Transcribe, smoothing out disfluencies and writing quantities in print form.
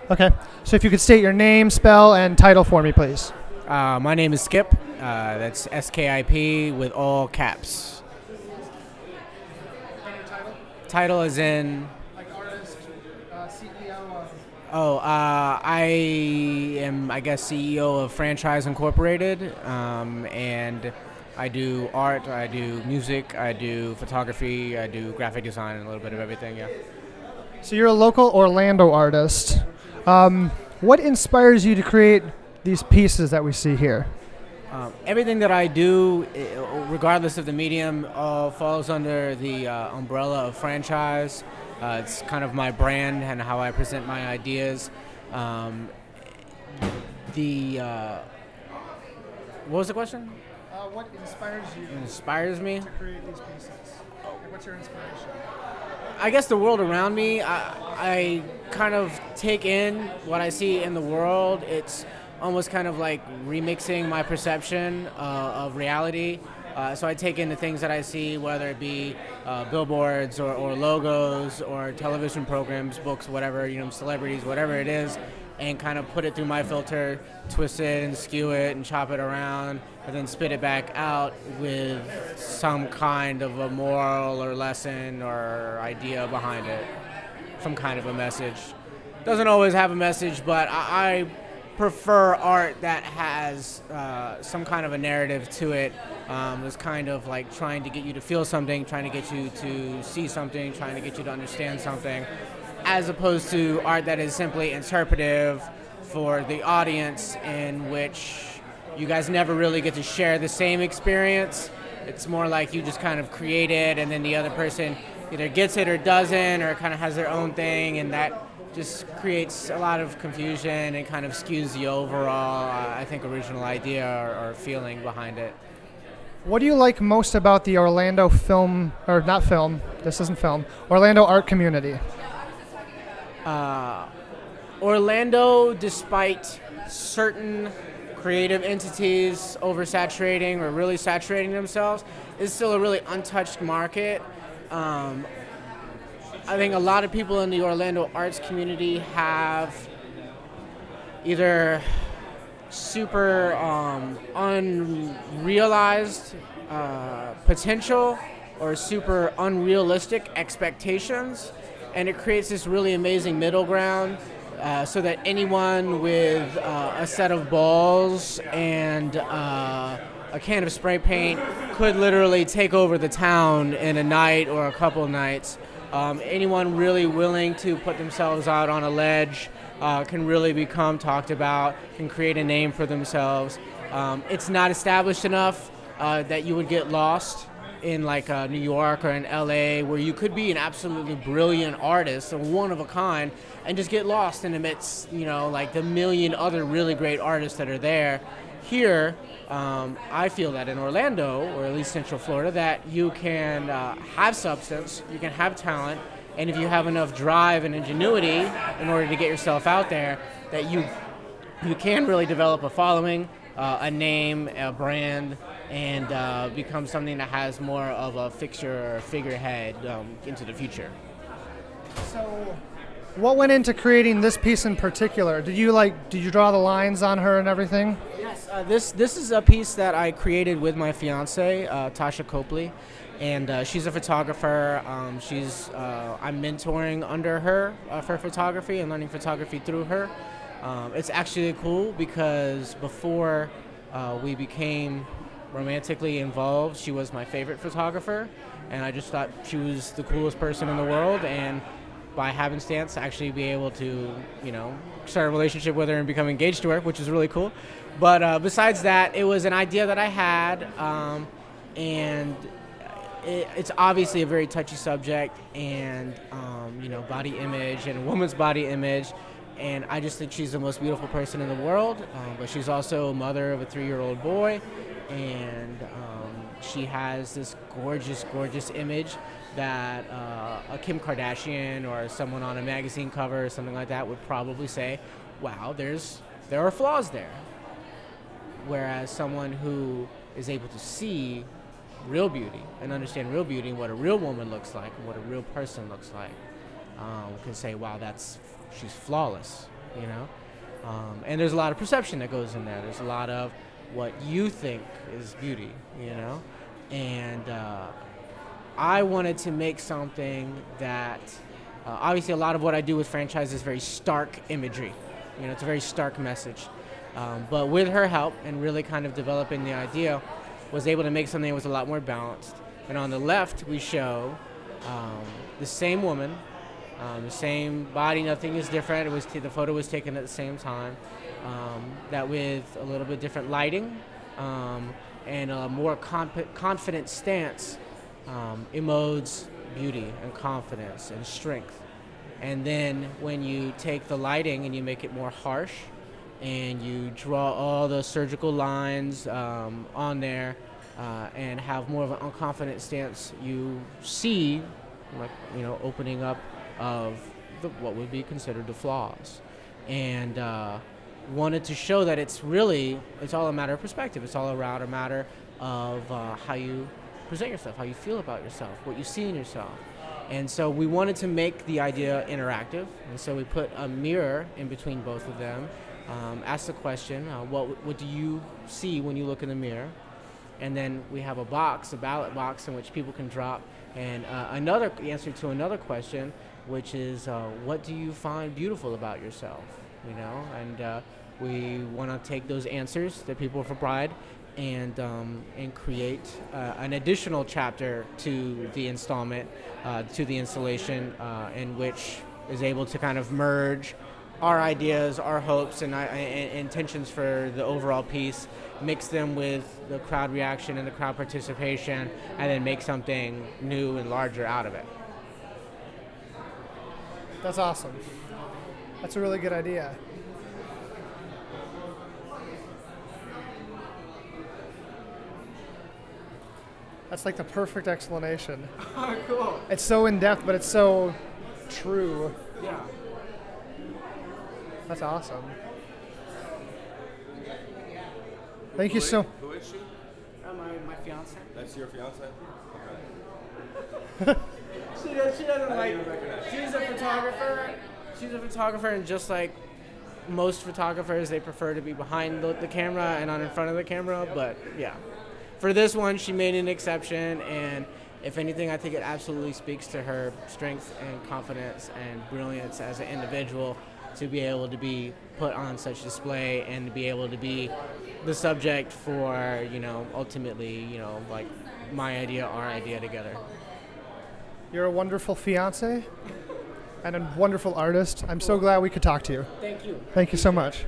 Okay. So if you could state your name, spell, and title for me, please. My name is Skip. That's SKIP with all caps. Title is in. Like artist, CEO of. Oh, I am, I guess, CEO of Franchise Incorporated, and I do art, I do music, I do photography, I do graphic design, and a little bit of everything. Yeah. So you're a local Orlando artist. What inspires you to create these pieces that we see here? Everything that I do, regardless of the medium, falls under the umbrella of franchise. It's kind of my brand and how I present my ideas. What was the question? What inspires you It inspires me? to create these pieces? Like, what's your inspiration? I guess the world around me, I kind of take in what I see in the world. It's almost kind of like remixing my perception of reality. So I take in the things that I see, whether it be billboards or logos or television programs, books, whatever, celebrities, whatever it is, and kind of put it through my filter, twist it and skew it and chop it around, and then spit it back out with some kind of a moral or lesson or idea behind it, some kind of a message. Doesn't always have a message, but I prefer art that has some kind of a narrative to it. It's kind of like trying to get you to feel something, trying to get you to see something, trying to get you to understand something, as opposed to art that is simply interpretive for the audience, in which you guys never really get to share the same experience. It's more like you just kind of create it, and then the other person either gets it or doesn't, or kind of has their own thing, and that just creates a lot of confusion and kind of skews the overall, I think, original idea or feeling behind it. What do you like most about the Orlando film, or not film, this isn't film, Orlando art community? Orlando, despite certain creative entities oversaturating or really saturating themselves, is still a really untouched market. I think a lot of people in the Orlando arts community have either super unrealized potential or super unrealistic expectations, and it creates this really amazing middle ground so that anyone with a set of balls and a can of spray paint could literally take over the town in a night or a couple nights. Anyone really willing to put themselves out on a ledge can really become talked about, can create a name for themselves. It's not established enough that you would get lost in like New York or in LA, where you could be an absolutely brilliant artist, a one of a kind, and just get lost in amidst, like the million other really great artists that are there. Here, I feel that in Orlando, or at least Central Florida, that you can have substance, you can have talent, and if you have enough drive and ingenuity in order to get yourself out there, that you can really develop a following, a name, a brand, and become something that has more of a fixture or figurehead into the future. So, what went into creating this piece in particular? Did you draw the lines on her and everything? Yes, this is a piece that I created with my fiancé, Tasha Copley, and she's a photographer. I'm mentoring under her for photography and learning photography through her. It's actually cool because before we became romantically involved, she was my favorite photographer, and I just thought she was the coolest person in the world, and by happenstance actually be able to, start a relationship with her and become engaged to her, which is really cool. But besides that, it was an idea that I had, and it's obviously a very touchy subject, and body image and a woman's body image, and I just think she's the most beautiful person in the world, but she's also a mother of a 3-year-old boy, and she has this gorgeous, gorgeous image that a Kim Kardashian or someone on a magazine cover or something like that would probably say, wow, there are flaws there. Whereas someone who is able to see real beauty and understand real beauty and what a real woman looks like and what a real person looks like can say, wow, she's flawless. you know. And there's a lot of perception that goes in there. There's a lot of what you think is beauty, you know. And I wanted to make something that, obviously a lot of what I do with franchise is very stark imagery. You know, it's a very stark message. But with her help and really kind of developing the idea, was able to make something that was a lot more balanced. And on the left, we show the same woman, the same body, nothing is different. It was the photo was taken at the same time, that with a little bit different lighting and a more confident stance, emotes beauty and confidence and strength. And then when you take the lighting and you make it more harsh, and you draw all the surgical lines on there, and have more of an unconfident stance, you see, like, you know, opening up of what would be considered the flaws. And wanted to show that it's all a matter of perspective. It's all around a matter of how you present yourself, how you feel about yourself, what you see in yourself. And so we wanted to make the idea interactive, and so we put a mirror in between both of them, ask the question, what do you see when you look in the mirror? And then we have a ballot box in which people can drop, and another answer to another question, which is, what do you find beautiful about yourself? You know, and we want to take those answers that people provide and create an additional chapter to the installment, to the installation, in which is able to kind of merge our ideas, our hopes, and intentions for the overall piece, mix them with the crowd reaction and the crowd participation, and then make something new and larger out of it. That's awesome. That's a really good idea. That's like the perfect explanation. Cool. It's so in-depth, but it's so true. Yeah. That's awesome. Thank you so. Who is she? My fiance. That's your fiance? Okay. She doesn't I like. didn't even recognize her. She's a photographer. She's a photographer, and just like most photographers, they prefer to be behind the camera and not in front of the camera. But yeah, for this one, she made an exception, and if anything, I think it absolutely speaks to her strength and confidence and brilliance as an individual to be able to be put on such display and to be able to be the subject for, you know, ultimately, you know, like my idea, our idea together. You're a wonderful fiance and a wonderful artist. I'm so glad we could talk to you. Thank you. Thank you so much.